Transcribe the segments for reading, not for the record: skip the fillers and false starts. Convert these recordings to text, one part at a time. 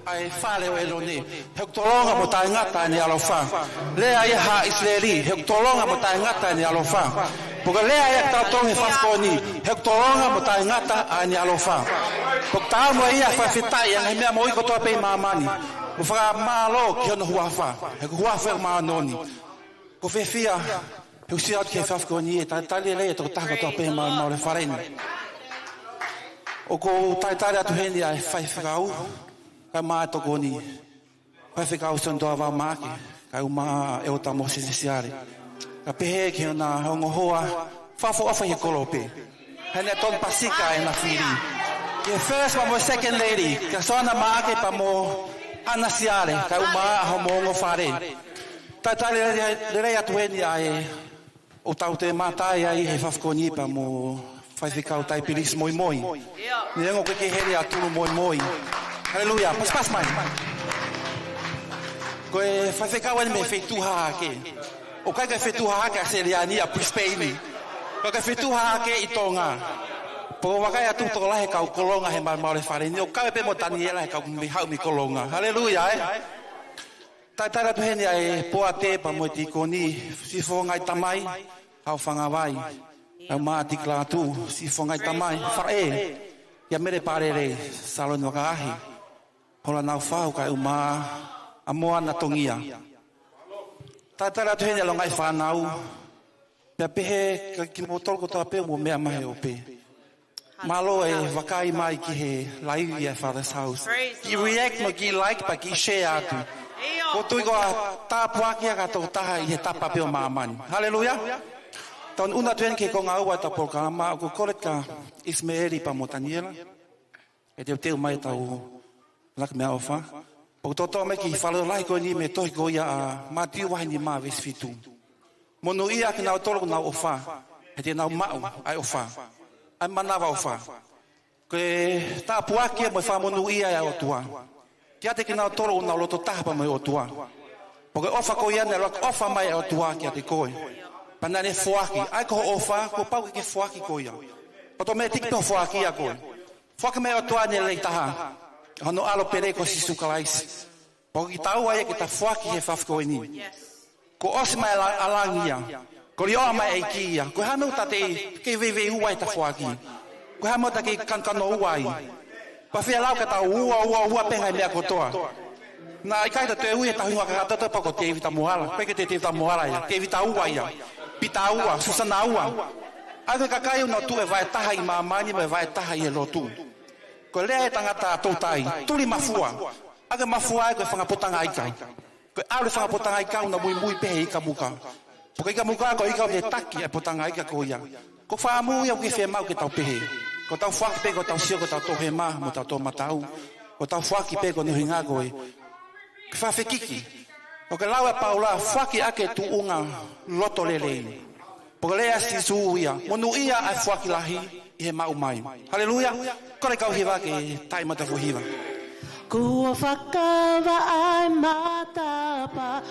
ai fale o eloni hektolonga mo tai ngata ni alofa le ai ha israeli hektolonga mo tai ngata ni alofa porque le ai ta tong fafkoni hektolonga mo tai ngata ani alofa porque mo ia fa fitai yang me mo iko to pe mamani o fa malo que no huafa huafa manoni ko fefia eu sei que fafkoni ta tali le to ta to pe mamani fareni o ko Talitali atu heni ai fai whakau, kai maa toko ni, fai whakau son toa wā māke, kai uma e o ta mosi sisiare. Ka pehe ki ona hongo hoa, whafo awha hi kolope. Hene ton pasika e na whiri. Ki first pa mo second lady, ka soana māke pa mo ana siare, kai uma a homo ongo whare. Talitali rei atu heni ai, o tau te mātai ai he whafkoni pa mo fai whakau Taipilisi Moimoi. Ni rengo ke heri a tulu Moimoi. Haleluia. Pas mai. Koe fai whakau ani me whetuha ake. O kai kai whetuha ake a seriani a Prispeini. Koe kai whetuha ake i tonga. Po wakai a tuto lahe kau kolonga he maure whareni. O kai pe mo taniela he kau mi hau mi kolonga. Haleluia. Talitali atu heni ai poa te pa mo ti koni. Sifo ngai tamai. Hau whangawai. Au maa tikla tu, si whangai tamai, whae, ia mere parere, salo ni wakaahi. Hola nau whau kai umaa, a moa na tongia. Talitali atu heni alongai whanau, pia pehe, ka ki mo tolko toa peo mo mea mahe o pe. Malo e wakai mai ki he laiwi e Father's House. Ki react no ki like pa ki share atu. Ko tui koa tāpuakia kato taha i he tapa peo maamani. Hallelujah. Taun una tuen ke ko ngau ta programa ko koleka Ismaeli pa motaniela. E te mai tau lak me ofa. Po toto me ki falo lai ko ni me to ko ya mati wa ni ma ves fitu. Monu ia ke na tolo na ofa. E te na mau ai ofa. Ai manava ofa. Ke ta puaki mo fa monu ia ya otua. Kia te ke na tolo na loto tapa mo otua. Po ke ofa ko ia na ofa mai otua kia te koe. Panane fuaki, ai ko ofa, ko pau ke fuaki ko ia. Pato me tik to fuaki a ko. Fuaki me o toa ne le taha. Hono alo pere ko sisu kalais. Po ki tau ai ke ta fuaki he fafko ni. Ko osma alangia. Ko rio mai ekia. Ko hanu tate ke veve uai ta fuaki. Ko hanu ta ke kankano uai. Pa fia lau ka ta ua penga me ko toa. Na ai kai ta te ui ta hunga ka ta pa ko te vita moala. Pe ke te vita moala ia. Te vita uai ia. Pita ua, susana ua. Ake kakai una tu e vai taha i mamani me vai taha i e lotu. Ko lea e tangata tautai, tuli mafua. Ake mafua e koe whangapotanga ika. Koe aure whangapotanga ika una mui pehe ika muka. Poka ika muka ko ika me taki e potanga ika ko ia. Ko whaamu ia uke whea mau ke tau pehe. Ko tau whaki pe ko tau sio ko tau tohe ma mo tau tō matau. Ko tau whaki pe ko nihi ngā koe. Ke whawhekiki. O ke laua paula, whaki ake tu unga loto lelei. Poka lea si suuia, monu ia ai whaki lahi i he mau mai. Haleluia, kore kau hiwa ke taimata fuhiwa. Kua whakawa ai matapa.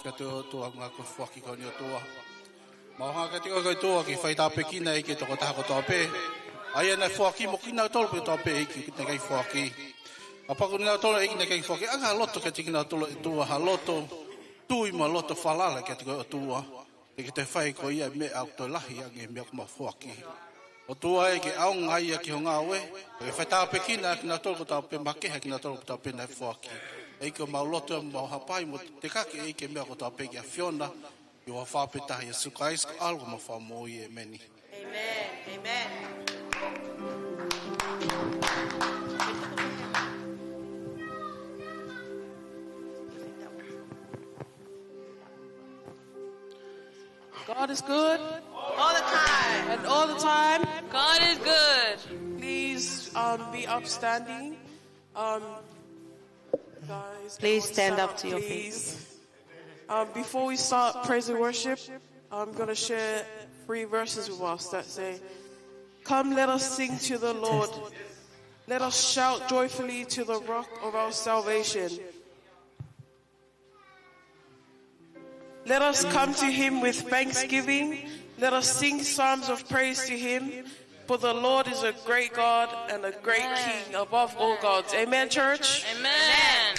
ka tua ngā koe whaki ko ni o tua. Maunga ka tika koe tua ki whaita pe kina i ki toko taha ko tua pe. Ai ana whaki mo kina tolo pe tua pe i ki ne kai whaki. A paku nina tolo i ki ne kai whaki. Anga loto ka tika tolo i tua ha loto. Tui ma loto whalala ka tika o tua. E ki te whai ko ia me au to lahi ange me akuma whaki. O tua e ki au ngai a ki ho ngā we. E whaita pe kina ki na tolo ko tua pe makeha ki na tolo ko tua pe nei whaki. E ko mau loto mau hapai mo te kake e ke mea ko tua pe ki a Fiona. I wa whapetahi a sukais ko algo ma whamoi e meni. Amen. Amen. God is good. All the time. And all the time. God is good. Please be upstanding. Guys, Please stand up to your feet. Before we start praise and worship, I'm going to share 3 verses with us that say, "Come, let us sing to the Lord. Let us shout joyfully to the rock of our salvation. Let us come to him with thanksgiving. Let us sing psalms of praise to him. For the Lord is a great God and a great King above all gods." Amen, church? Amen.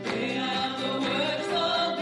They are the words of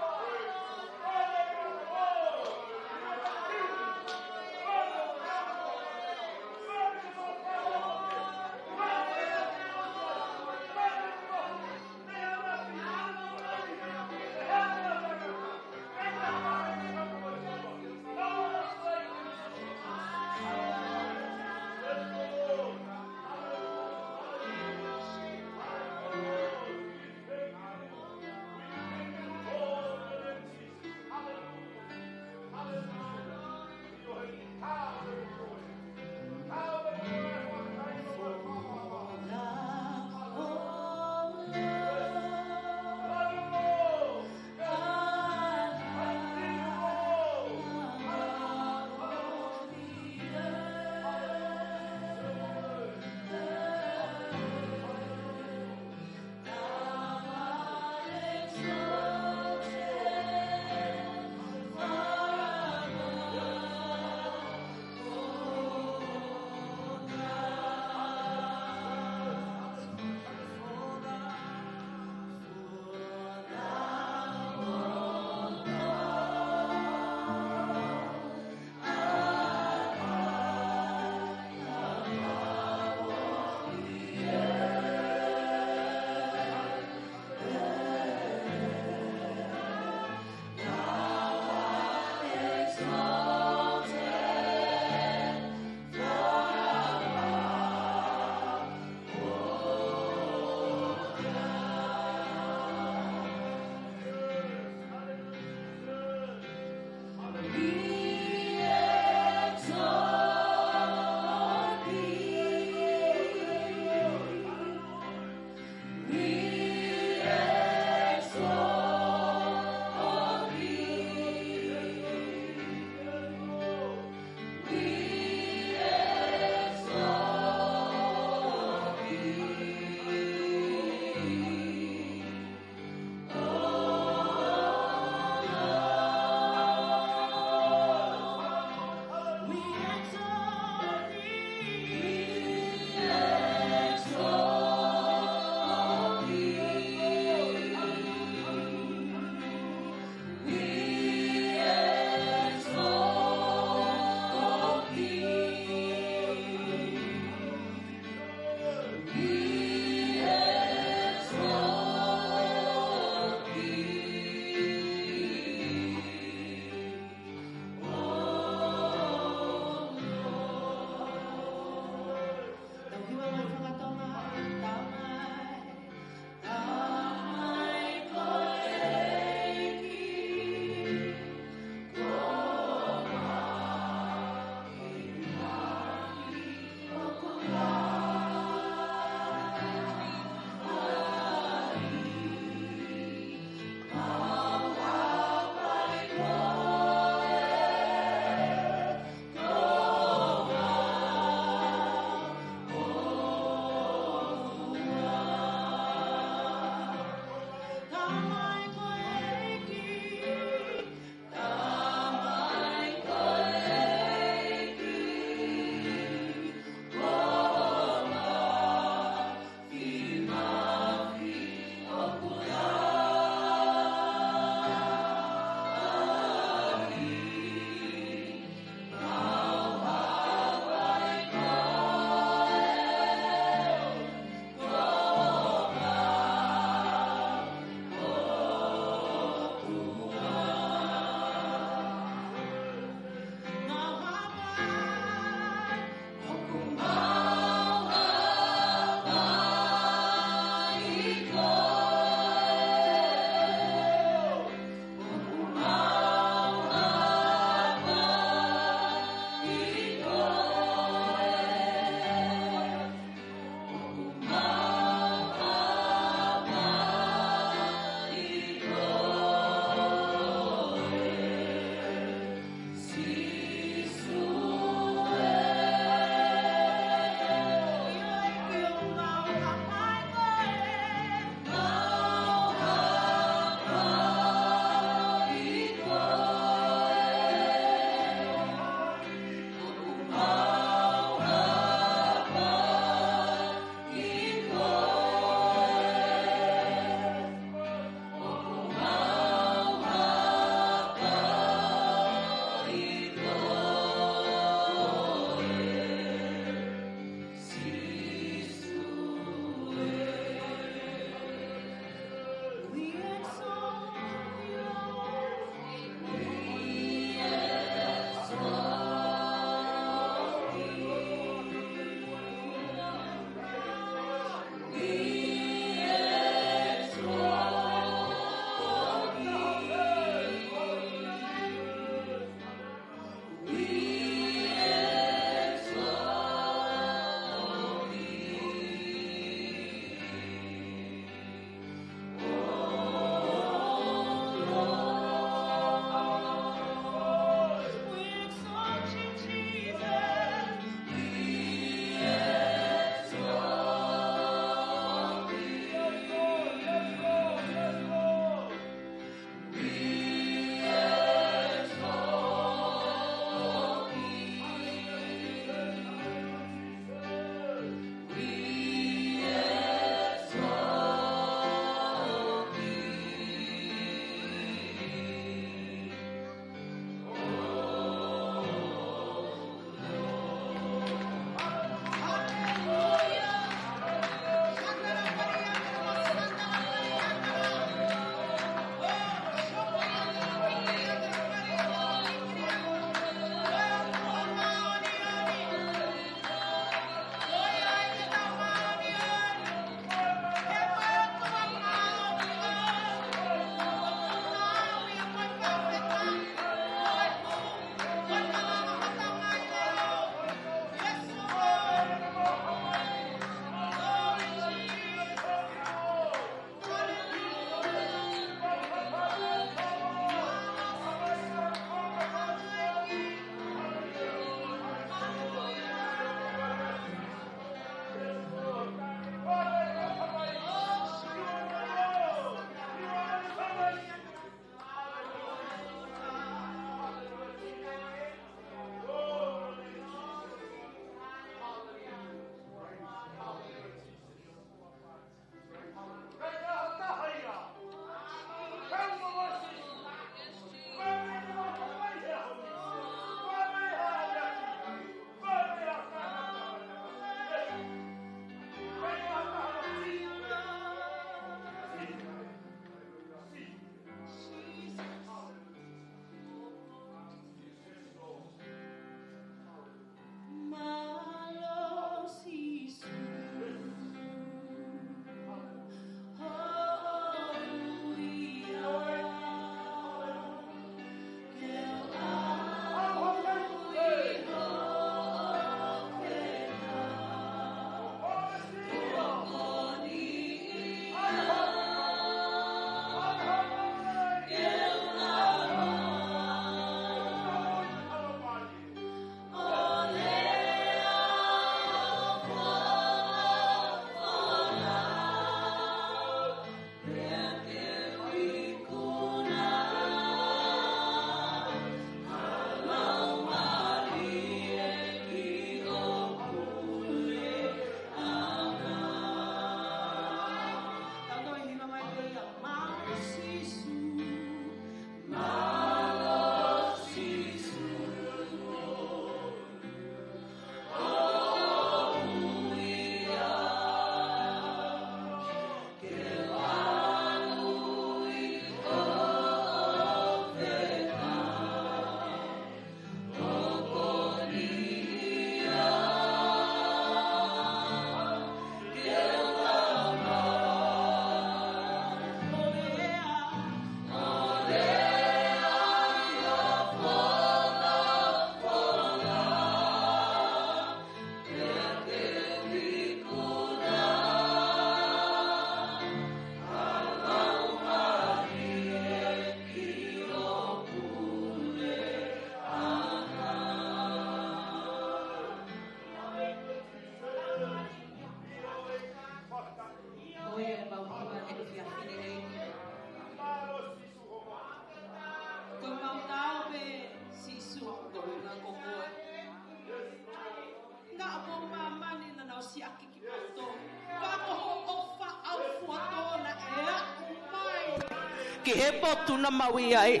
ki he potu na maui ai.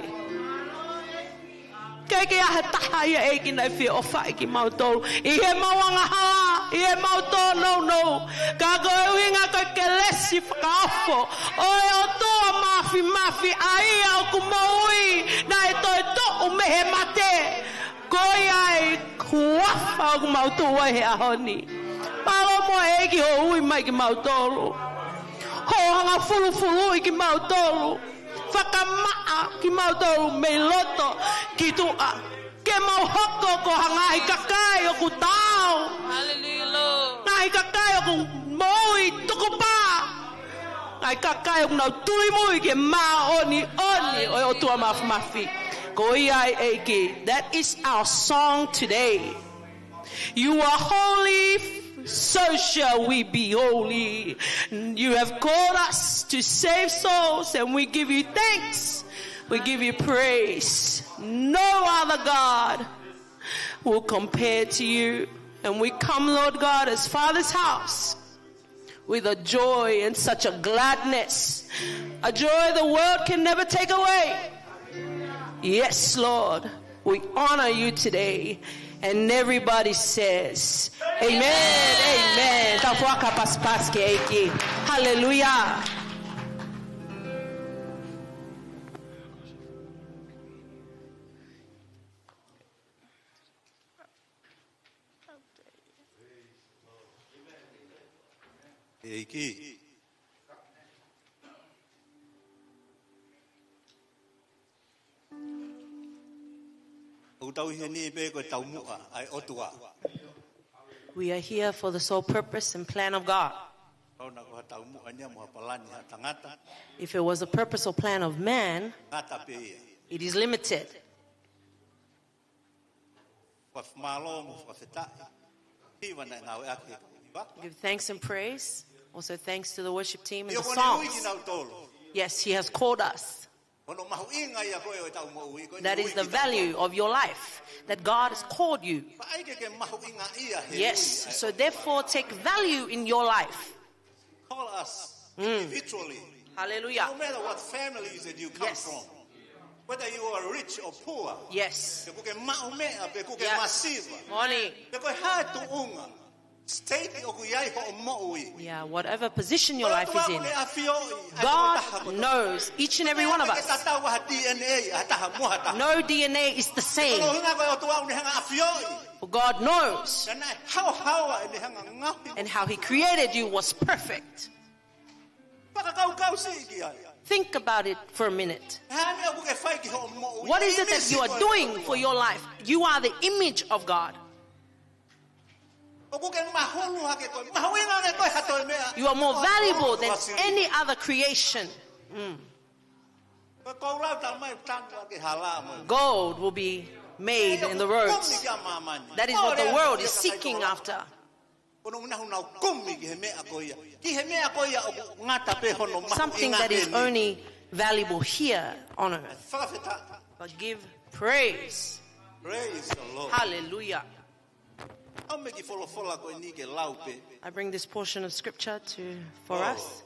Kei ki ahe taha ia e ki nei whia o whai ki mautoro. I he mawanga haa, I he mautoro no. Ka koe winga koe ke lesi whakaofo. Oe o toa mafi, ai au ku maui. Na e toi to me he mate. Koe ai kuafa o ku mautoro ai he ahoni. Palo mo e ki ho ui mai ki mautoro. Ho hanga fulu i ki mautoro. Whakamaa ki mautoro me loto ki tua. Ke mau hoko ko hangai kakai o ku tau. Hallelujah, Lord. Ngai kakai o ku moi tuku pā. Ngai kakai o ku nau tui mui ke maa oni o tua mafi. Ko iai eiki. That is our song today. You are holy, so shall we be holy. You have called us to save souls, and we give you thanks. We give you praise. No other God will compare to you. And we come, Lord God, as Father's house with a joy and such a gladness, a joy the world can never take away. Yes, Lord, we honor you today. And everybody says, Amen, Amen. Hallelujah. Eiki. We are here for the sole purpose and plan of God. If it was a purpose or plan of man, it is limited. Give thanks and praise. Also thanks to the worship team and the songs. Yes, He has called us. That is the value of your life, that God has called you. Yes, so therefore take value in your life. Call us individually. Hallelujah. No matter what families that you come from. Whether you are rich or poor. Yes. Yes. Morning. Yeah, whatever position your life is in, God knows each and every one of us. No DNA is the same. For God knows. And how He created you was perfect. Think about it for a minute. What is it that you are doing for your life? You are the image of God. You are more valuable than any other creation. Gold will be made in the roads. That is what the world is seeking after. Something that is only valuable here on earth. But give praise. Praise the Lord. Hallelujah. I bring this portion of scripture for us.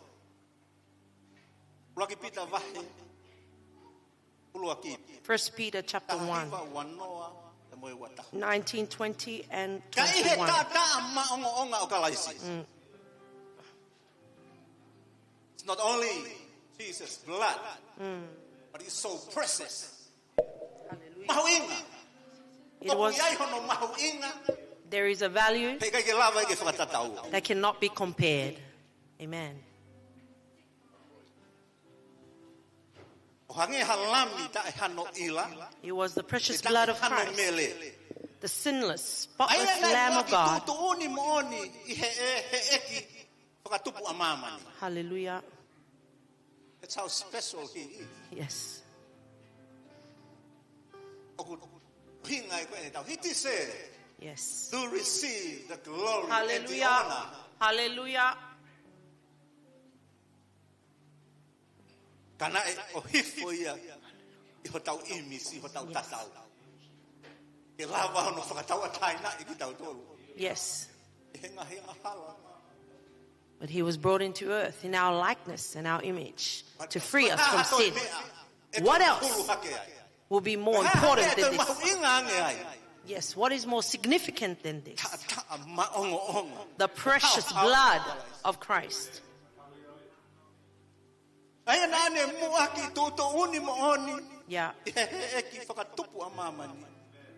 1 Peter chapter 1, 19, 20, and 21. It's not only Jesus' blood, but it's so precious. There is a value that cannot be compared. Amen. It was the precious blood of Christ, the sinless, spotless Lamb of God. Hallelujah. That's how special He is. Yes. He deserves Yes. to receive the glory Hallelujah. and the honor. Hallelujah. Yes. But he was brought into earth in our likeness and our image to free us from sin. What else will be more important than this? Yes, what is more significant than this? The precious blood of Christ. Yeah.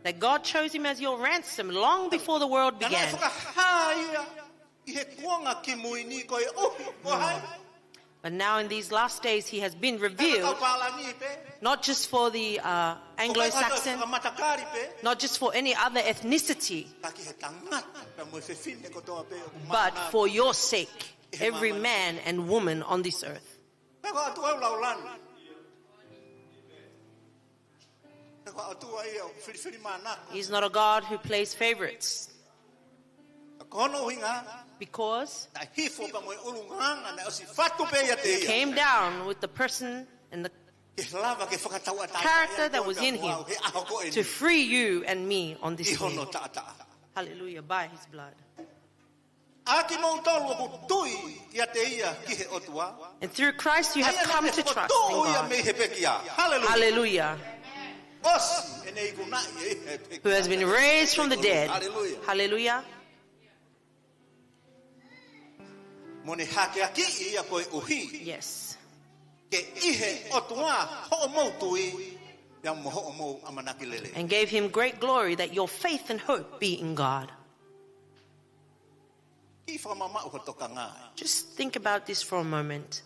That God chose him as your ransom long before the world began. But now in these last days he has been revealed, not just for the Anglo-Saxon, not just for any other ethnicity, but for your sake, every man and woman on this earth. He's not a God who plays favorites. Because he came down with the person and the character that was in him to free you and me on this day. Hallelujah, by his blood. And through Christ you have come to trust in God. Hallelujah. Who has been raised from the dead. Hallelujah. Yes. And gave him great glory that your faith and hope be in God. Just think about this for a moment.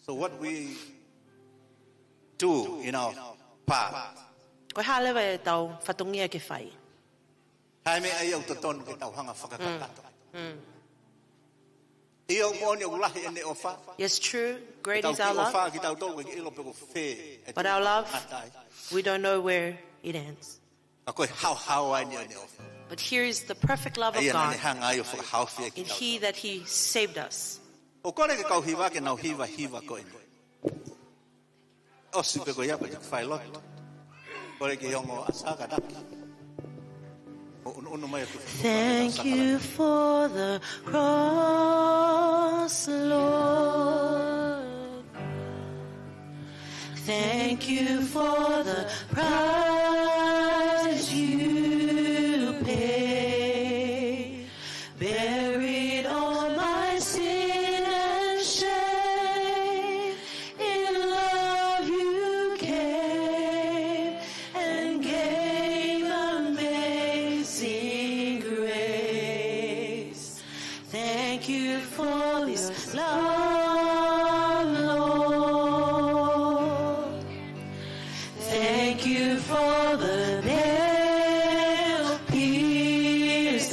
So what we do in our part, yes, true, great is our love, but our love, we don't know where it ends. But here is the perfect love of God in He that He saved us. Thank you for the cross, Lord. Thank you for the price you paid, buried all my sin and shame. In love you came and gave amazing grace. Thank you for this love, Lord. Thank you for the nail-pierced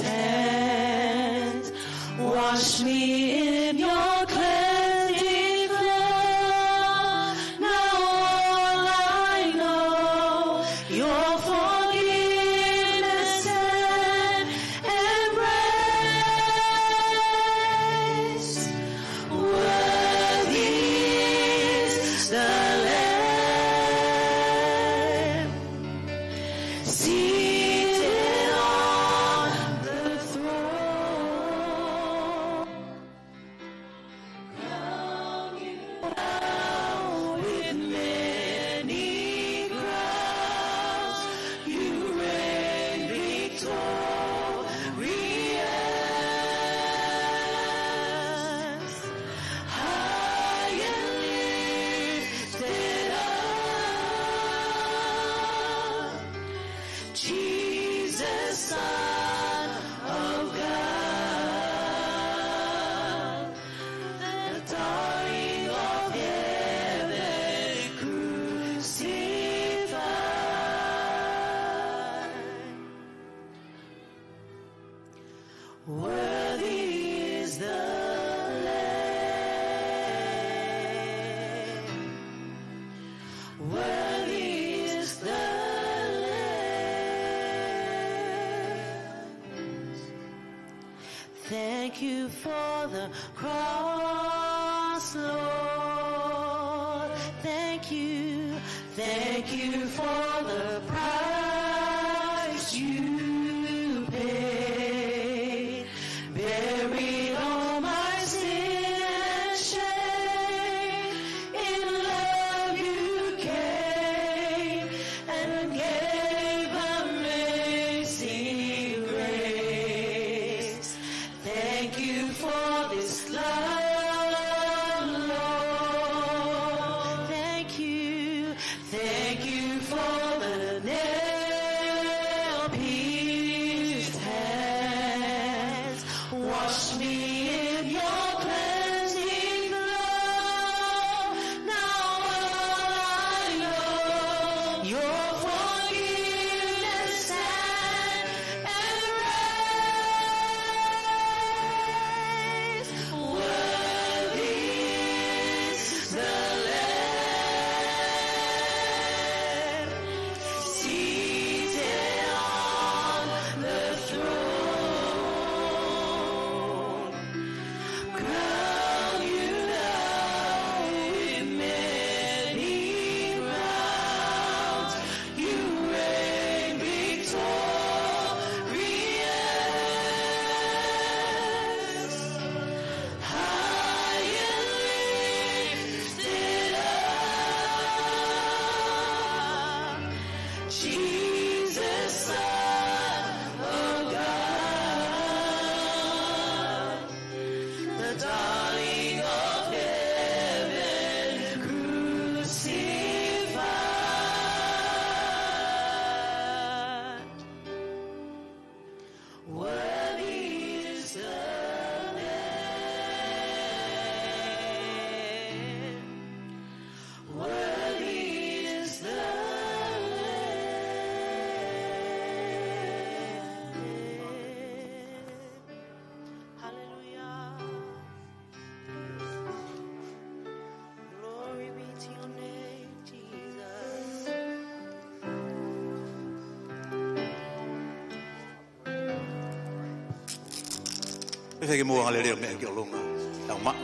hands. Wash me in your cleansing flood. Now all I know, your forgiveness and embrace. Worthy is the Lamb seated on the throne. Crown you now with many crowns. You reign victorious, high and lifted up. Jesus, Son of God, the darling of heaven crucified. Worthy is the Lamb. Worthy is the Lamb. Thank you for the cross, Lord. Thank you for the price you paid.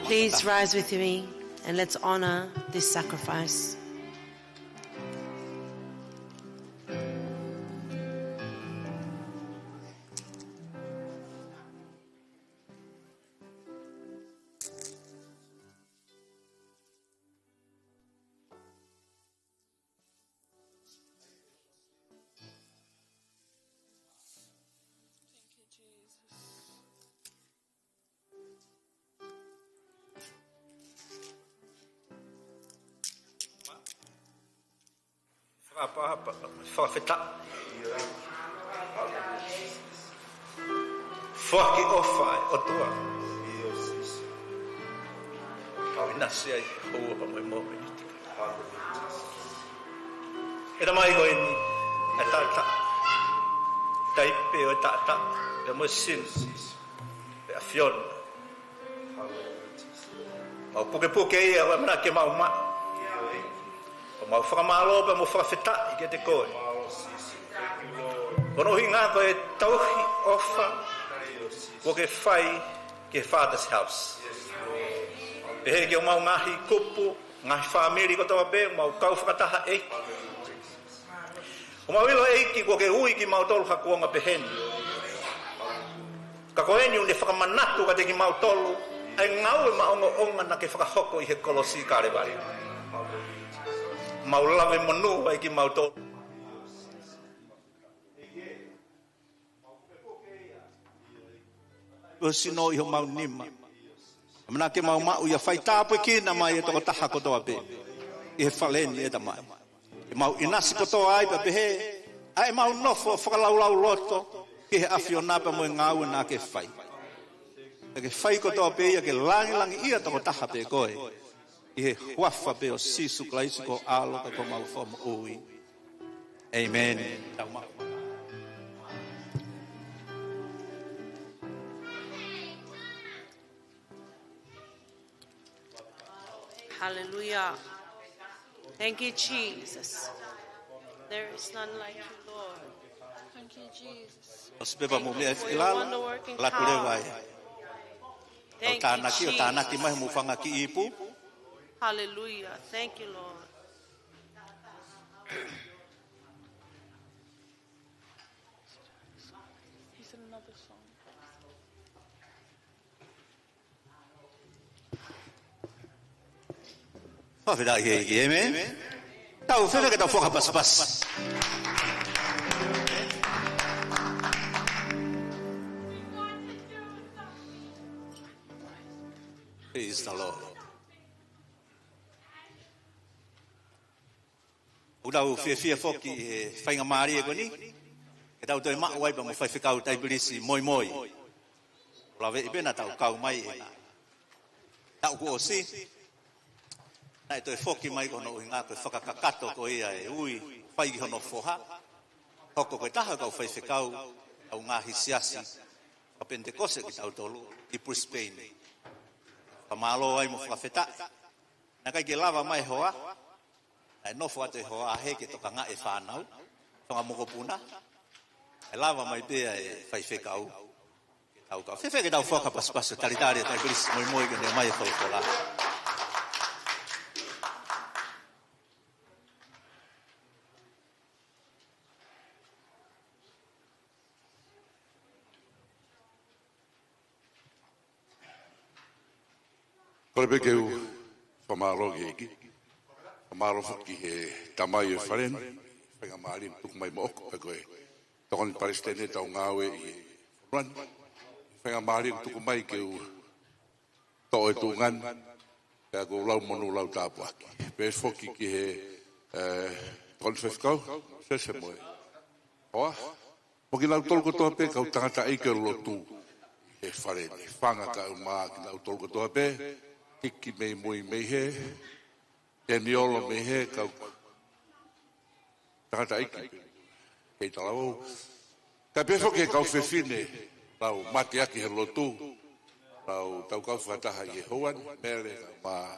Please rise with me and let's honor this sacrifice. Whawheta. Whaki ofa o tua. Kau inasi ai hua pa moimoi. E da mai koe ni, e tata. Taipe o tata, e mo sim, e a fion. Au puke ia, wa mana ke mau ma. Mau whakamalo pa mo whawheta I ke te koe. Kono hinga koe tauhi ofa ko ke whai ke Father's house. E he ke o mau ngahi kupu, ngahi whamiri ko tawa be, mau kau whakataha eiki. O mau ilo eiki ko ke ui ki mau tolu hakuonga peheni. Ka koeni unde whakamanatu ka te ki mau tolu, ai ngau e maongo onga na ke whakahoko I he kolosi kare bari. Mau lave manu ai ki mau tolu. O sino I ho mau nima. Mana ke mau mau ia whai tāpui ki na mai e toko taha kotoa pe. I he whaleni e tamai. E mau inasi kotoa ai pa pehe. Ai mau nofo whakalaulau loto. Ki he awhionapa mo e ngau na ke whai. E ke whai kotoa pe ia ke langi ia toko taha pe koe. I he huafa pe o sisu klaisi ko alo ka ko mau whama ui. Amen. Hallelujah. Thank you, Jesus. There is none like you, Lord. Thank you, Jesus. Thank you for your wonder-working power. Thank you, Jesus. Hallelujah. Thank you, Lord. He's in another song. Amen. Tau whewhe ke tau whakapas-pas. Praise the Lord. Udau fia foki e whainga maari e koni. E tau toi maa waipa mo whaiwhikau Taipilisi Moimoi. Lawe I pena tau kau mai e na. Tau ku o si. Nai toi foki mai kono I ngā koe whakakakato ko ia e ui whaigi hono whoha. Hoko koe taha kau whaiwhikau au ngā hisiasi. Ka Pentekose ki tau tolu I Brisbane. Pamalo ai mo whakawheta. Nā kai ke lava mai hoa. Ai nofo atu e hoa he ke toka ngā e whānau. Whanga moko puna. Ai lava mai pēa e whaiwhekau. Tau kau. Whewhe ke tau whakapaspasu Talitali Taipilisi Moimoi ke ne mai e whaukola. Kore pe keu whamaro ke eki. Whamaro whaki he tamai e wharen. Whenga maari tuku mai mo oko. Koe tokoni Palestine tau ngāwe I Ruan. Whenga maari tuku mai keu to e tūngan. Pea ko lau monu lau tāpu aki. Pe whoki ki he tokoni whewhikau. Sese moe. Hoa. Moki lau tolko toa pe kau tangata eike lotu. He wharen. Whanga ka umaa ki lau tolko toa pe. Tiki mei mui mei he, te miolo mei he, kau tangata iki, kei talau. Ka pefo ke kau whewhine, lau mati aki he lotu, lau tau kau whataha I hoan, mele ma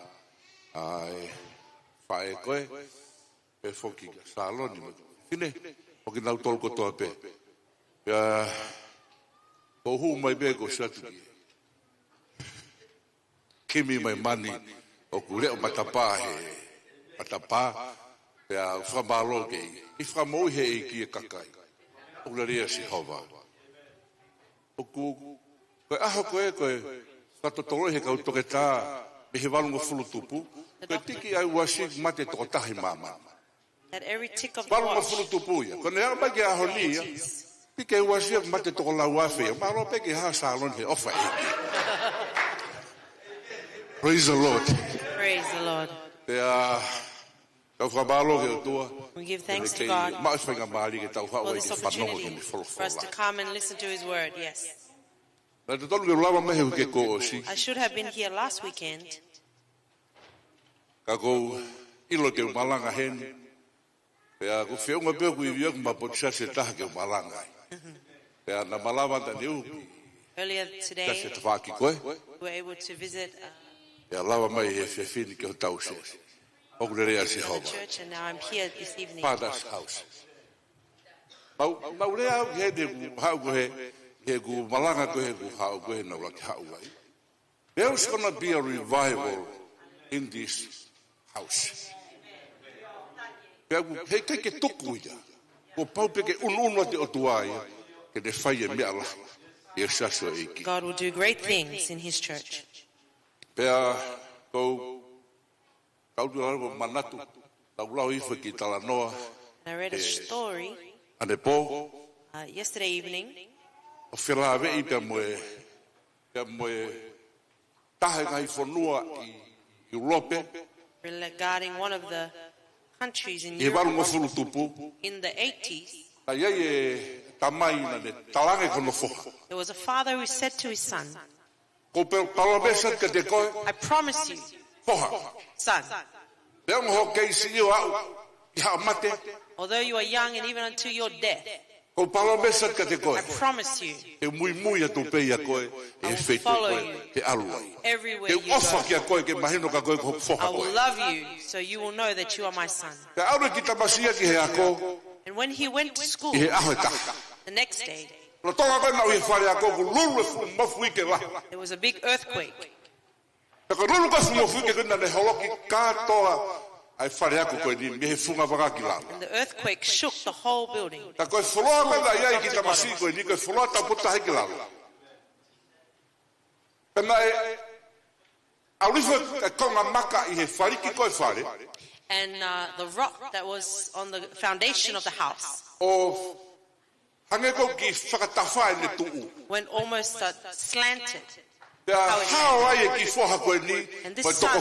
whae koe, pefo ki saloni, whine, o ki nau tolko toa pe. Pea, ko hu mai be ko satu ki, kimi mai mani o kure o matapa he matapa pe a whamalo ke i whamoi he i ki e kakai o rea si hova o ku koe aho koe katotoro he kau toke tā me he walungo fulu tupu koe tiki ai wasi mate toko tahi mama that every tick of the walungo watch fulu tupu ia kone ea mai ke aho ni ia tiki ai wasi mate toko lau afe ma ro pe ke ha salon he ofa eki praise the Lord. Praise the Lord. We give thanks to God for this opportunity for us to come and listen to His word. Yes. I should have been here last weekend. Earlier today, we were able to visit the church, and now I'm here this evening. Father's house. There's going to be a revival in this house. God will do great things in His church. I read a story yesterday evening regarding one of the countries in Europe in the 80s. There was a father who said to his son, I promise you, son, although you are young and even until your death, I promise you, I will follow you everywhere you go. I will love you so you will know that you are my son. And when he went to school the next day, there was a big earthquake. And the earthquake shook the whole building. And the rock that was on the foundation of the house went almost slanted. And this son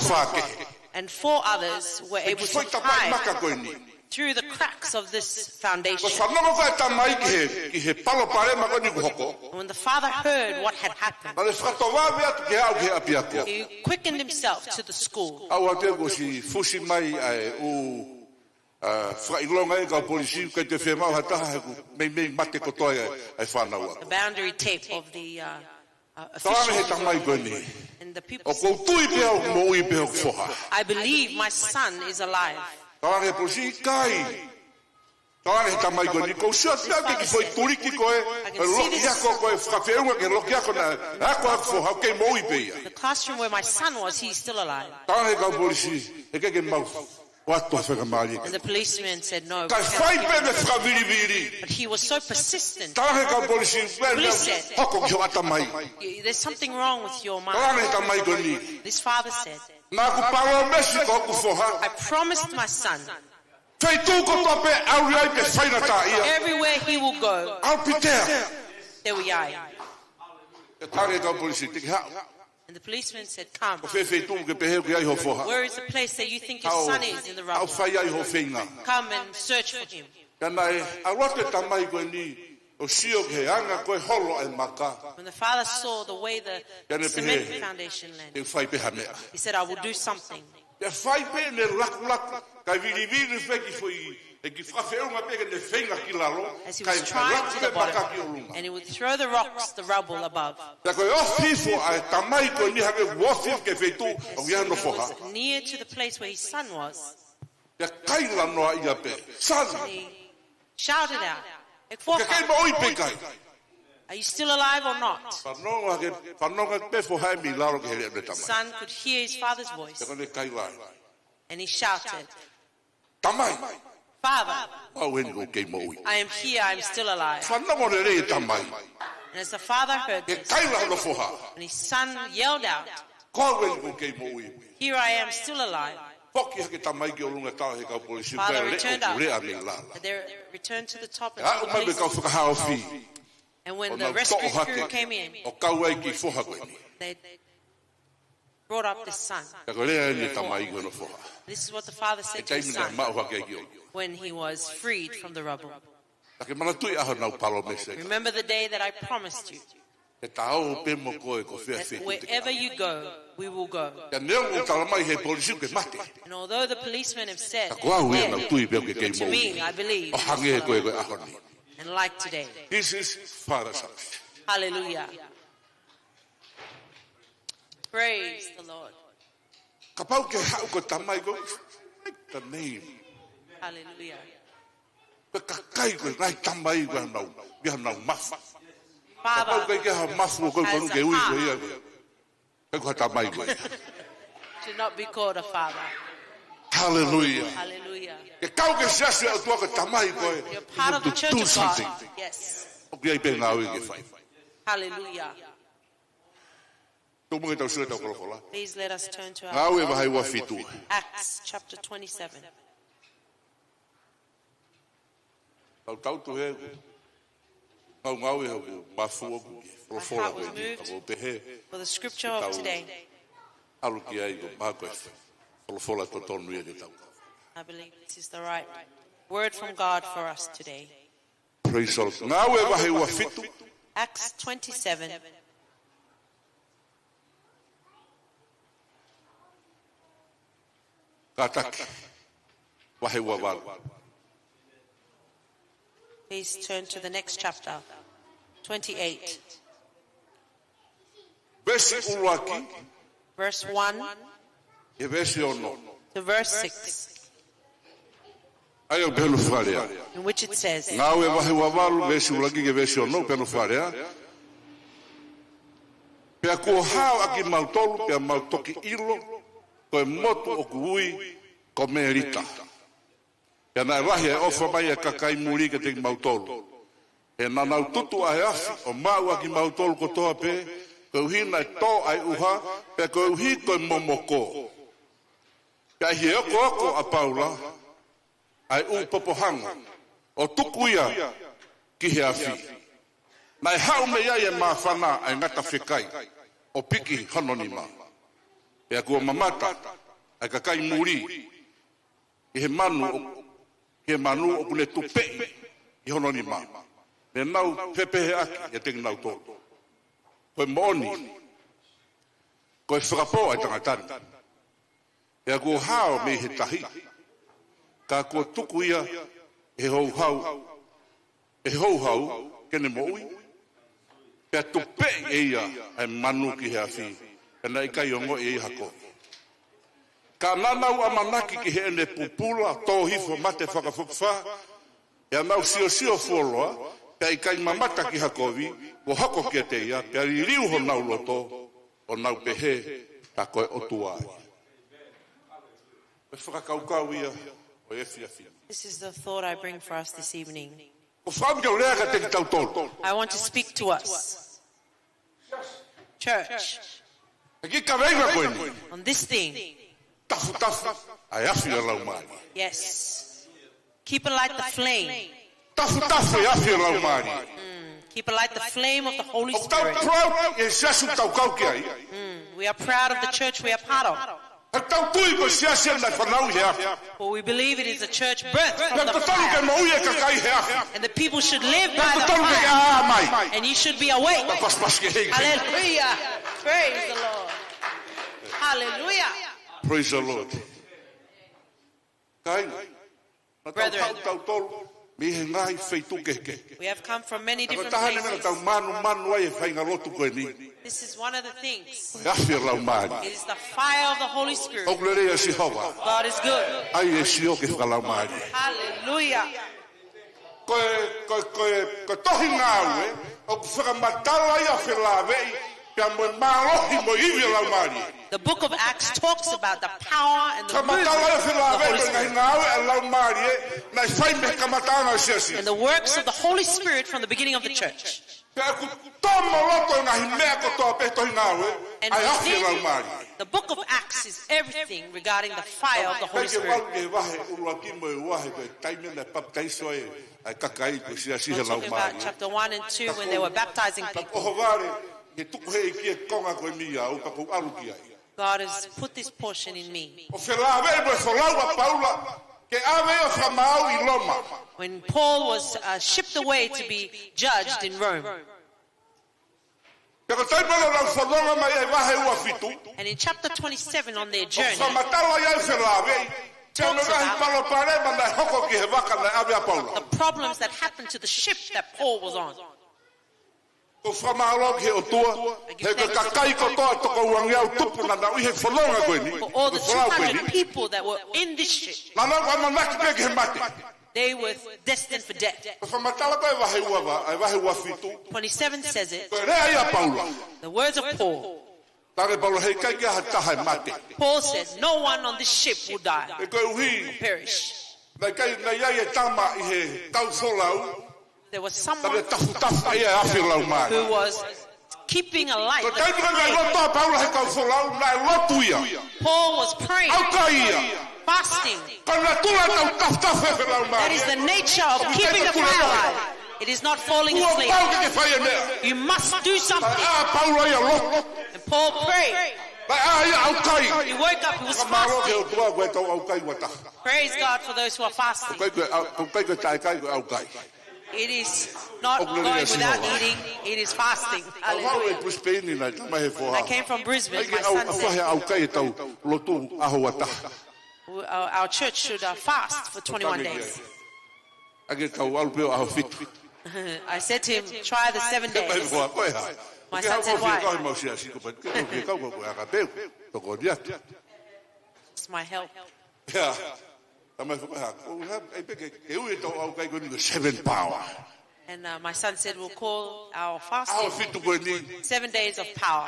and 4 others were able to hide through the cracks of this foundation. And when the father heard what had happened, he quickened himself to the school. The boundary tape of the officials and the people said, I believe my son is alive. And the classroom where my son was, he's still alive. And the policeman said no. But he was so persistent. The police said, there's something wrong with your mind. This father said, I promised my son everywhere he will go, there we are. And the policeman said, come. Where is the place that you think your son is in the rubble? Come and search for him. When the father saw the way the cement foundation landed, he said, I will do something. As he was trying to the bottom, and he would throw the rocks, the rubble above. He was near to the place where his son was. And he shouted out, Are you still alive or not? The son could hear his father's voice. And he shouted, Father, I am here, I am still alive. And as the father heard this, and his son yelled out, Here I am still alive. Father returned up. They returned to the top and to the police. And when the rescue crew came in, they brought up the son. This is what the father said to his son when he was freed from the rubble. Remember the day that I promised you that wherever you go, we will go. And although the policemen have said, to me, I believe. And like today. This is Father's house. Hallelujah. Praise the Lord. The name. Hallelujah. Father should not be called a father. Hallelujah. Hallelujah. You're part of the church of God. Yes. Hallelujah. Please let us turn to our Acts chapter 27. My heart was moved for the scripture of today. I believe this is the right word from God for us today. Praise the Lord. Acts 27. Please turn to the next chapter, 28. Verse 1 to verse 6. In which it says, Yana rahi e ofa mai e kakai muri ke te mautolo. E nanau tutu ai afi o maua ki mautolo ko toa pe, ko hina e tō ai uha, pe ko uhi ko momoko. Pea hi oko a paula, ai popohanga, o tukuia ki he afi. Nai hau me ia e mawhana ai ngata whikai, o piki hononima. Pea kua mamata, ai kakai muri, i he manu ke manu o kune tupei i hononi ma. Me nau pepehe aki e tengi nau tō. Koe moni, koe whakapo ai tangatani. Ea kua hao me he tahi. Ka kua tuku ia e hou hau kene moui. Pea tupei e ia ai manu ki he awhi. E na ikai ongo e i hako. Ka nanau amanaki ki he ene pupula, tō hifo mate whakawhukawha, e anau sio fuoloa, pia i kai mamata ki hakovi, ko hako kia te ia, pia i riu ho nau loto, o nau pehe, ka koe otua ai. Whakakaukau ia, o e whiawhia. This is the thought I bring for us this evening. O whamia rea ka te ki tau tō. I want to speak to us. Church. On this thing. Yes. Keep it like the flame. Keep it like the flame of the Holy Spirit. We are proud of the church we are part of. For we believe it is a church birth from the fire. And the people should live by the fire. And you should be awake. Hallelujah. Praise the Lord. Hallelujah. Praise the Lord. Brethren, we have come from many different places. This is one of the things. It is the fire of the Holy Spirit. God is good. Hallelujah. The book of Acts talks about the power and the movement of the Holy Spirit and the works of the Holy Spirit from the beginning of the church. And the book of Acts is everything regarding the fire of the Holy Spirit. We're talking about chapter 1 and 2 when they were baptizing people. God has put this portion in me. When Paul was shipped away to be judged in Rome. And in chapter 27 on their journey, talks about the problems that happened to the ship that Paul was on. For all the 200 people that were in this ship, they were destined for death. 27 says it. The words of Paul. Paul says, no one on this ship will die, will perish. There was someone who was keeping a light. Paul was praying, fasting. That is the nature of keeping the fire alive. It is not falling asleep. You must do something. And Paul prayed. He woke up, he was fasting. Praise God for those who are fasting. It is not going without eating, it is fasting. Hallelujah. I came from Brisbane. My son said our church should fast for 21 days. I said to him, try the 7 days. My son said, why? It's my help. Yeah. And my son said, we'll call our fasting 7 days of power.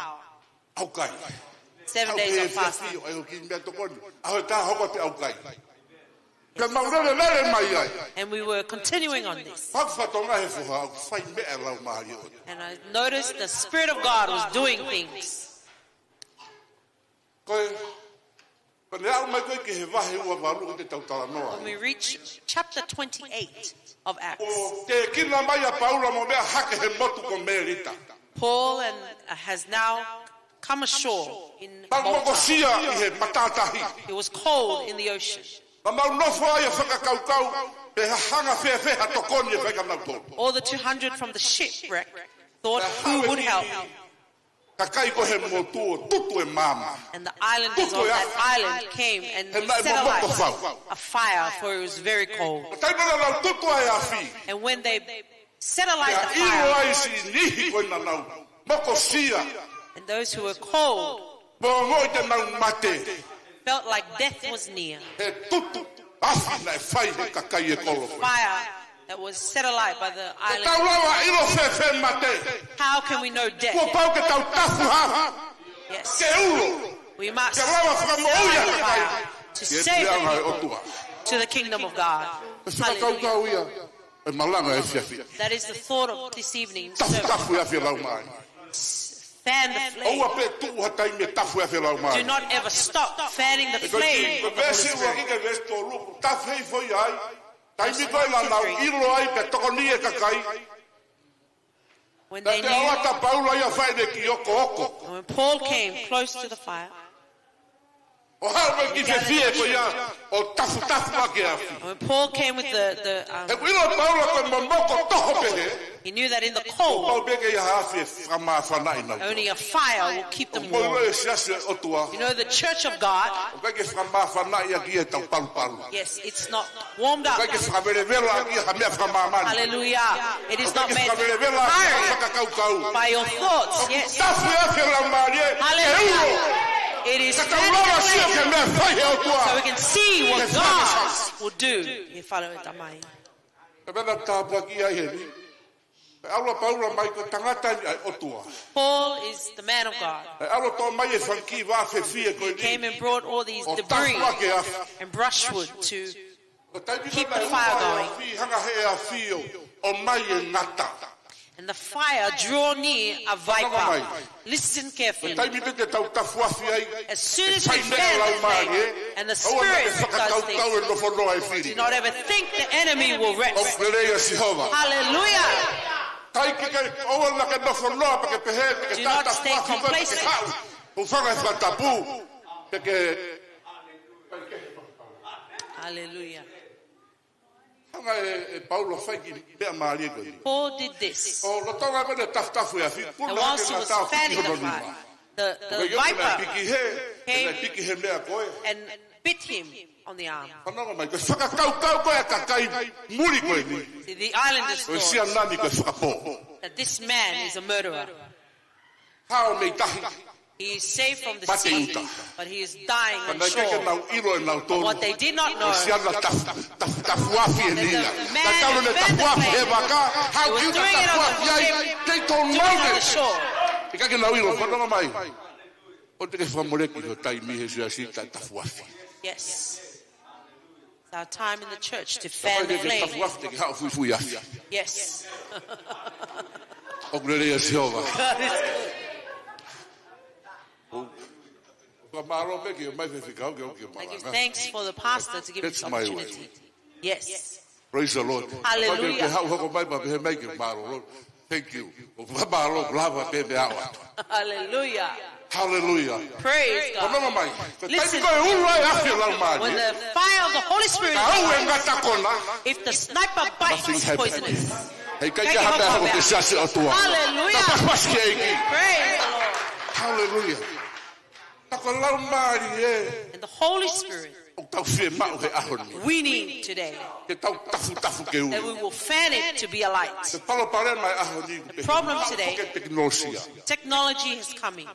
7 days of fasting. And we were continuing on this. And I noticed the Spirit of God was doing things. When we reach chapter 28 of Acts, Paul has now come ashore in Malta. It was cold in the ocean. All the 200 from the shipwreck thought, who would help? And the islanders of that island came and set alight a fire, for it was very cold. And when they set alight the fire, and those who were cold felt like death was near. Fire that was set alight by the island. How can we know death? Yes. We must set alight the fire to save people to the kingdom of God. Hallelujah. That is the thought of this evening. Fan the flame. Do not ever stop fanning the flame of the Holy Spirit. When they knew, when Paul came close to the fire, when Paul came with he knew that in the cold, only a fire will keep them warm. You know, the church of God, yes, it's not warmed up. Hallelujah. It is not made iron by your thoughts. Yes. Hallelujah. It is so we can see what God will do. Paul is the man of God. He came and brought all these debris and brushwood to keep the fire going. And the fire drew near a viper. Listen carefully. As soon as we fan the flame, and the Spirit does this, do not ever think the enemy will rest. Hallelujah. Do not stay complacent. Hallelujah. Paul did this. And whilst he was fanning the fire, the viper came and bit him on the arm. See, the islanders thought that this man is a murderer. He is saved from the sea, but he is dying on shore. But what they did not know is that the man fed the flame. He was doing it on the shore. Yes. It's our time in the church to fan the flame. Yes. I give thanks for the pastor to give this opportunity. Yes. Praise the Lord. Hallelujah. Thank you. Hallelujah. Hallelujah. Praise God. Listen, when the fire of the Holy Spirit is on, if the sniper bites, it's poisonous. Hallelujah. Praise the Lord. Hallelujah. And the Holy Spirit, we need today that we will fan it to be a light. The problem today, technology is coming.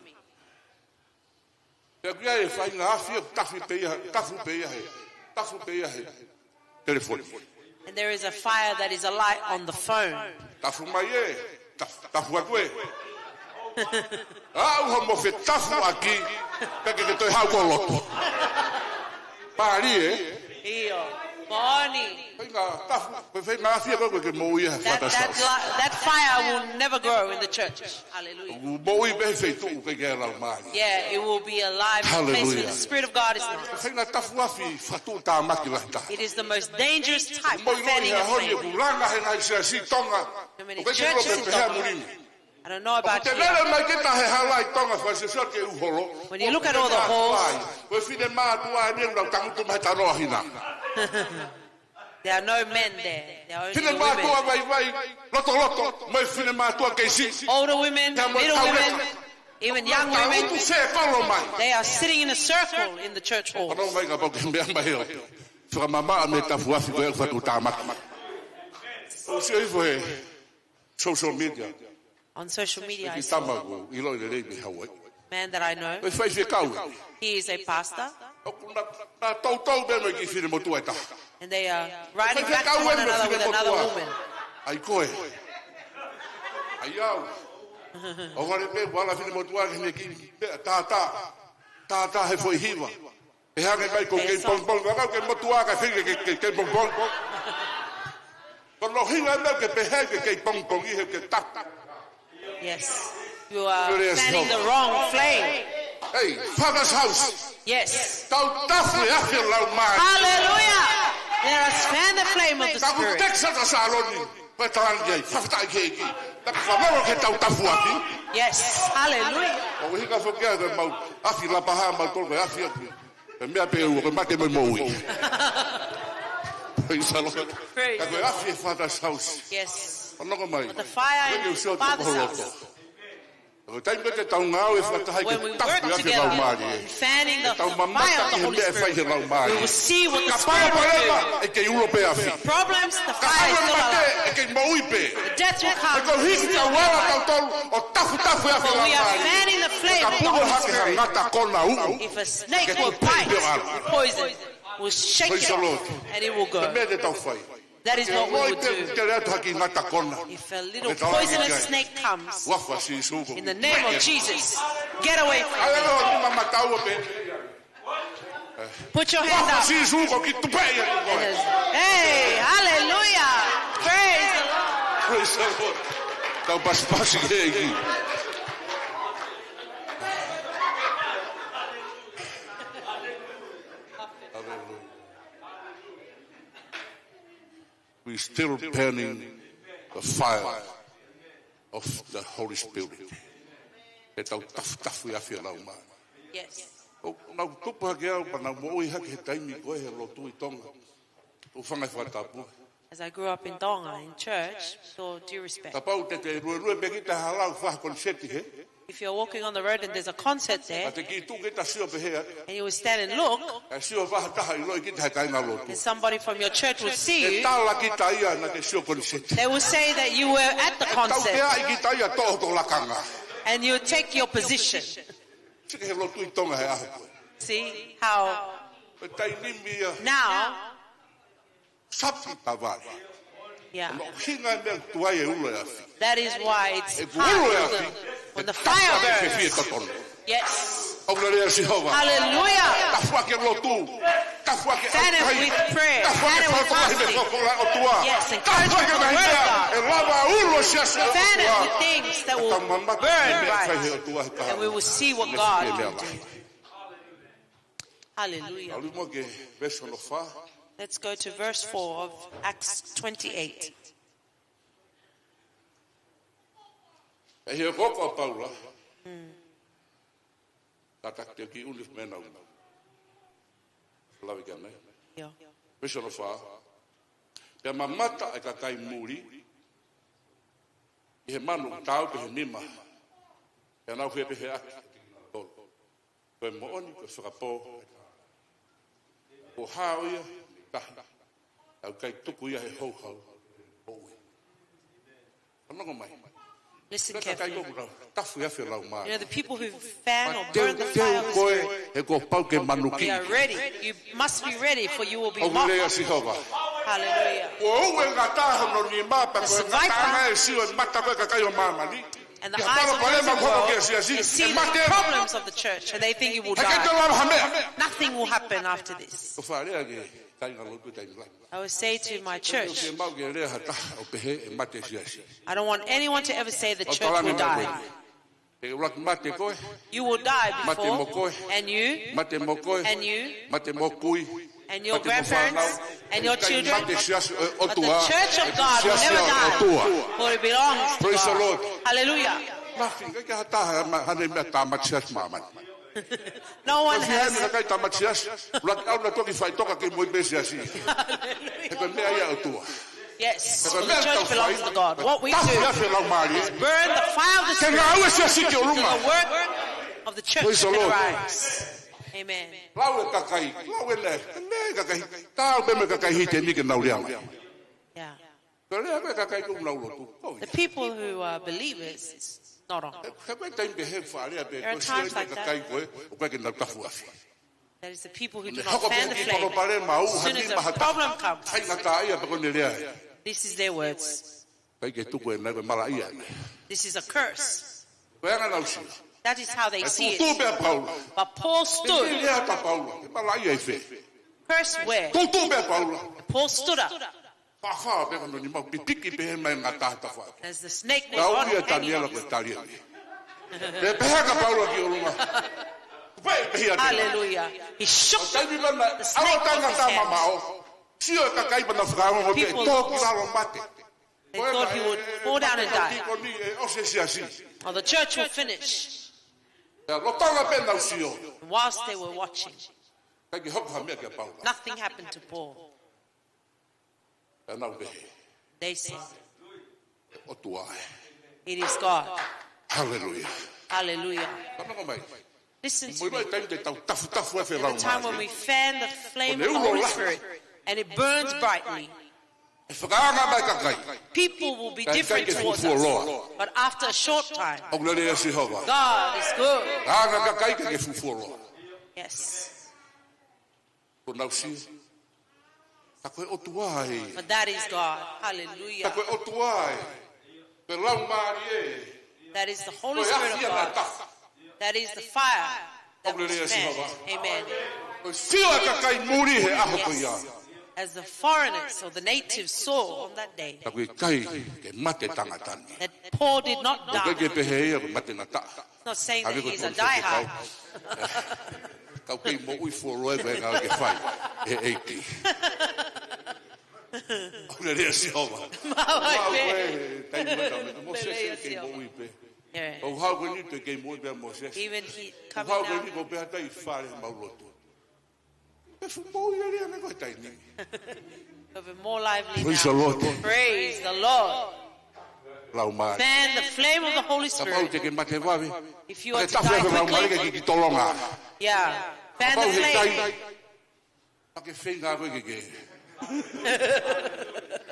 And there is a fire that is a light on the phone. That fire will never grow in the church. Hallelujah. Yeah, it will be a live place where the Spirit of God is not. It is the most dangerous type of fanning of flame. So many churches in Tonga. I don't know about you. When you look at all the holes, there are no men there. There are only women. Older women, middle women, even young women. They are sitting in a circle in the church hall. Social media. On social media, I saw a man that I know. He is a pastor. And they are riding back to one another with another woman. Yes, you are fanning the wrong flame. Hey, Father's house. Yes. Hallelujah. Let us fan the flame of the Spirit. Yes. Hallelujah. Praise the Lord. Father's house. Yes. But the fire in Father's house. When we work together in fanning the fire of the Holy Spirit, we will see what the Spirit will do. Problems, the fire is still alive. The death will come. But we are fanning the flame of the Holy Spirit. If a snake will bite, poison will shake it off, and it will go. that is what we would do. If a little poisonous snake comes, in the name of Jesus, get away from me. Put your hand up. Hey, hallelujah. Praise the Lord. We're still burning the fire of the Holy Spirit. Yes. As I grew up in Tonga, in church, so due respect. If you're walking on the road and there's a concert there, and you will stand and look, and somebody from your church will see you, they will say that you were at the concert, and you take your position. See how now, yeah, that is why it's hard when the fire burns. Yes. Hallelujah. Fan it with prayer. Fan it with fasting. Yes, encourage with the word of God. Fan it with things that will burn bright. And we will see what God will do. Hallelujah. Let's go to verse 4 of Acts 28. Listen carefully. You know, the people who fan or burn the fire of the Spirit, we are ready. You must be ready, for you will be mocked. Hallelujah. The survivor and the eyes of the world, they see the problems of the church and they think it will die. Nothing will happen after this. I would say to my church, I don't want anyone to ever say the church will die. You will die before, and you, and you, and your grandparents, and your children. But the church of God will never die, for it belongs to God. Hallelujah. No one has. Yes, so the church belongs to God. What we do is burn the fire of the Spirit so the work of the church can rise. Amen. Yeah. The people who are believers, it's not on. There are times like that. That is the people who do not fan the flame. As soon as a problem comes, this is their words. This is a curse. That is how they see it. But Paul stood. Curse where? Paul stood up. As the snake was on hallelujah. He shook the snake off his hands. People they thought he would fall down and die. Or the church will finish. And whilst they were watching, nothing happened to Paul. They said, it is God. Hallelujah. Hallelujah. Listen to me. The time when we fan the flame of the Holy Spirit and it burns brightly, people will be different towards us. But after a short time, God is good. Yes. Takoe o tuai. But that is God. Hallelujah. Takoe o tuai. Pe lau marie. That is the Holy Spirit of God. That is the fire that was fanned. Amen. As the foreigners or the natives saw on that day, that Paul did not die. It's not saying that he's a diehard. Even he coming down. More lively. Praise the Lord. Praise the Lord. Fan the flame of the Holy Spirit. If you are to die quickly, yeah, fan the flame.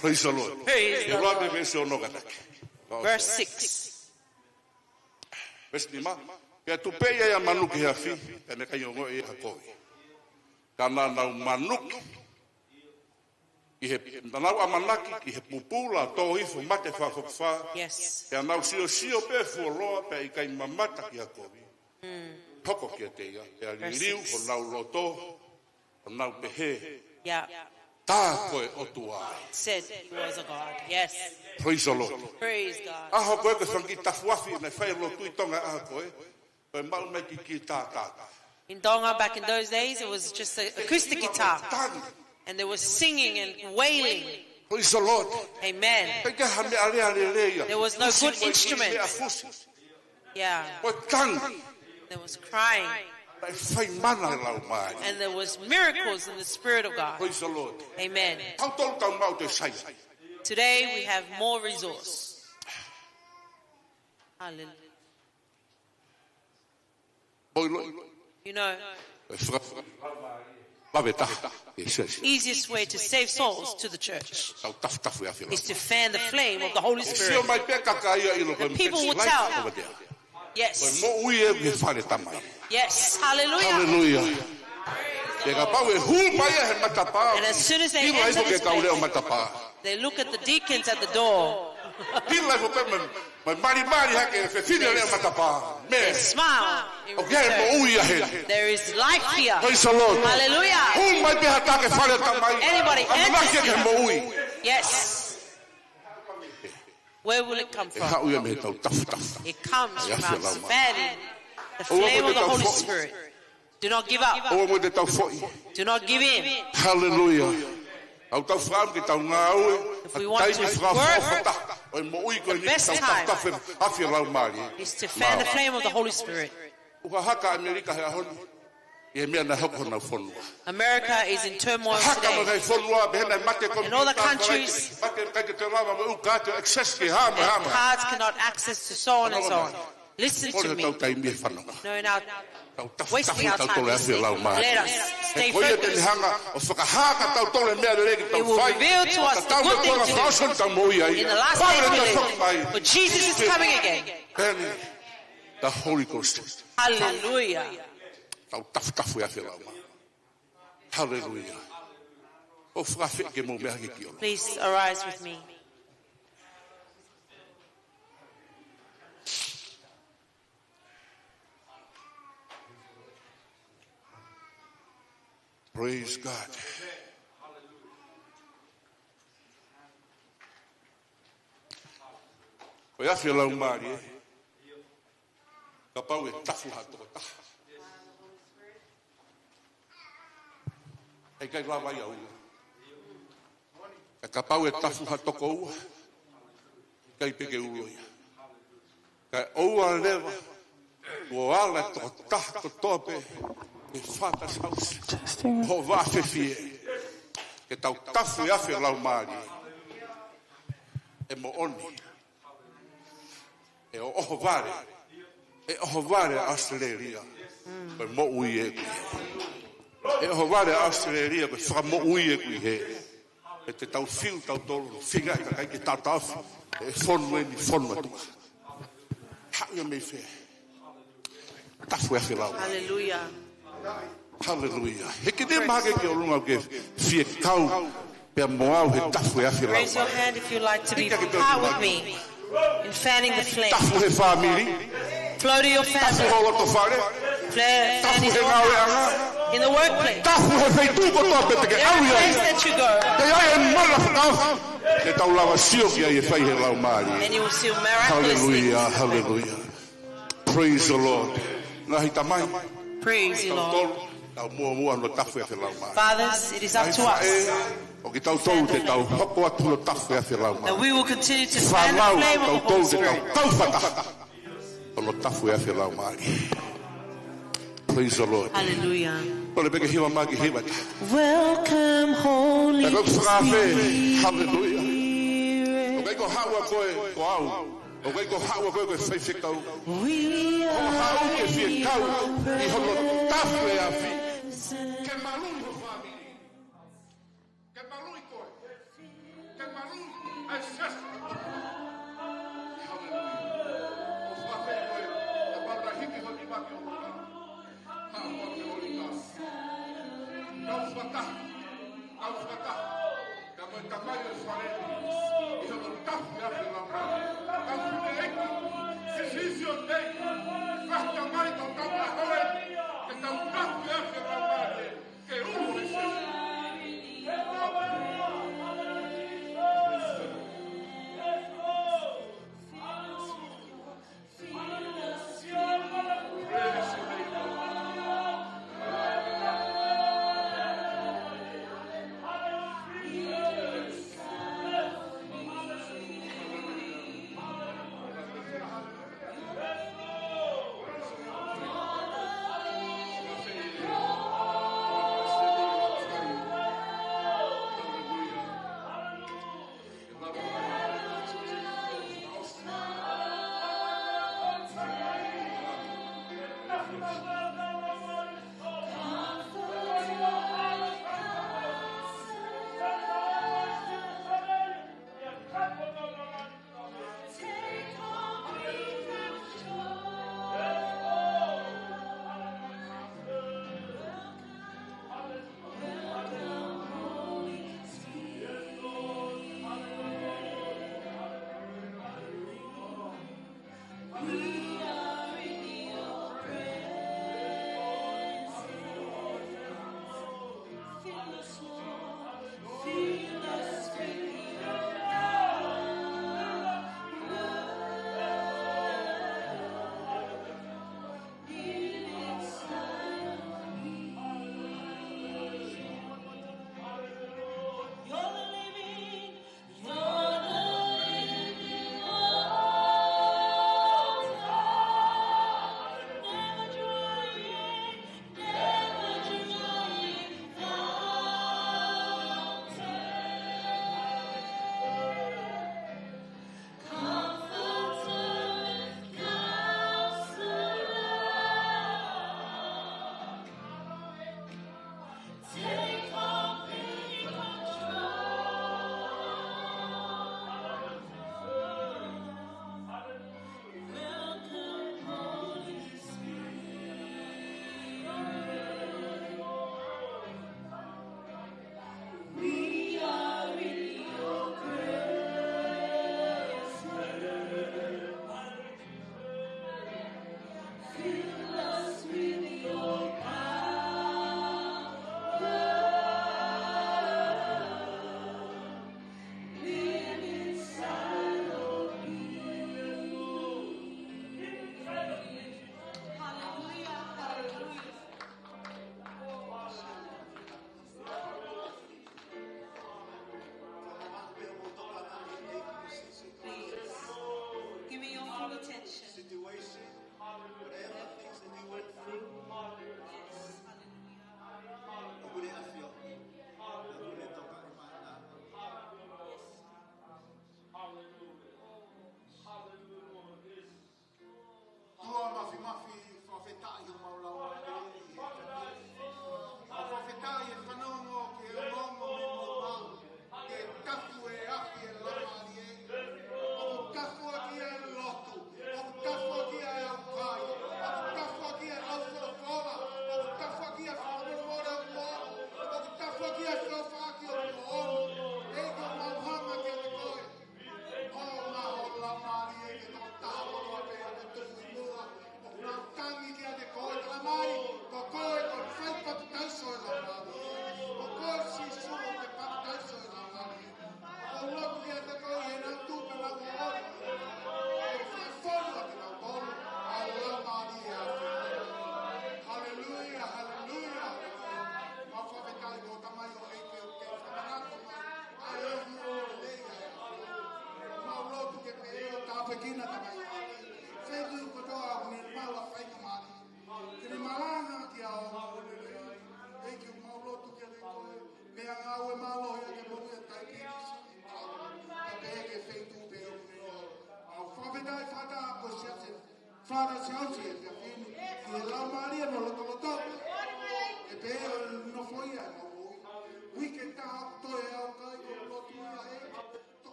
Praise the Lord. Praise the Lord. Verse 6. Verse 5. Ke tu pe ia manuki hafi, pe me kai ngo e hakoi. Kana na manuki. I he na amanaki ki he pupula to i fu mate fa fa. Yes. Te na sio pe fu loa pe i kai mamata ki hakoi. Toko ki te ia. Te liu ko na loto. Na pe he. Yeah. Said he was a God. Yes. Praise the Lord. Praise God. In Tonga back in those days, it was just an acoustic guitar. And there was singing and wailing. Praise the Lord. Amen. There was no good instrument. Yeah. There was crying. And there was miracles in the Spirit of God. Praise the Lord. Amen. Today we have more resource. Hallelujah. You know, easiest way to save souls to the church is to fan the flame of the Holy Spirit. And people will tell. Yes. Yes. Hallelujah. Hallelujah. And as soon as they enter this place, they look at the deacons at the door. They smile. There is life here. Hallelujah. Anybody enters here. Yes. Where will it come from? It comes from us fanning the flame of the Holy Spirit. Do not give up. Do not give in. Hallelujah. If we want to work, the best time is to fan the flame of the Holy Spirit. America is in turmoil today. In all the countries, cards cannot access to so on and so on. Listen to me. No, now, wasting our time listening. Let us stay focused. It will reveal to us the good things to do in the last days we live. But Jesus is coming again. The Holy Ghost. Hallelujah. Hallelujah. Please arise with me. Praise God. Australia. Australia, but from what we hear. Te tau fiu tau tolu figa ka kai ki tataf e fonu ni fonu ha yo me fe tafu e fela Hallelujah. Hallelujah. He ke de mage ke olunga ke fie kau Raise your hand if you'd like to be part with me in fanning the flame. Flow to your family. Fanning your house. In the workplace. Every place that you go. And you will see miraculous things. Hallelujah, hallelujah. Praise the Lord. Praise the Lord. Fathers, it is up to us that we will continue to fan the flame of the Holy Spirit. Praise the Lord. Hallelujah. Welcome, Holy Spirit. Hallelujah. We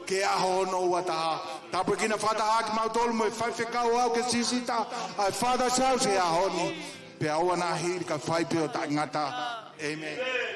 Ke aho no wata tapu kina fata hak mau tol mo fai fe kau au ke sisita ai fata sau se aho ni pe awana hi ka fai pe o ta ngata amen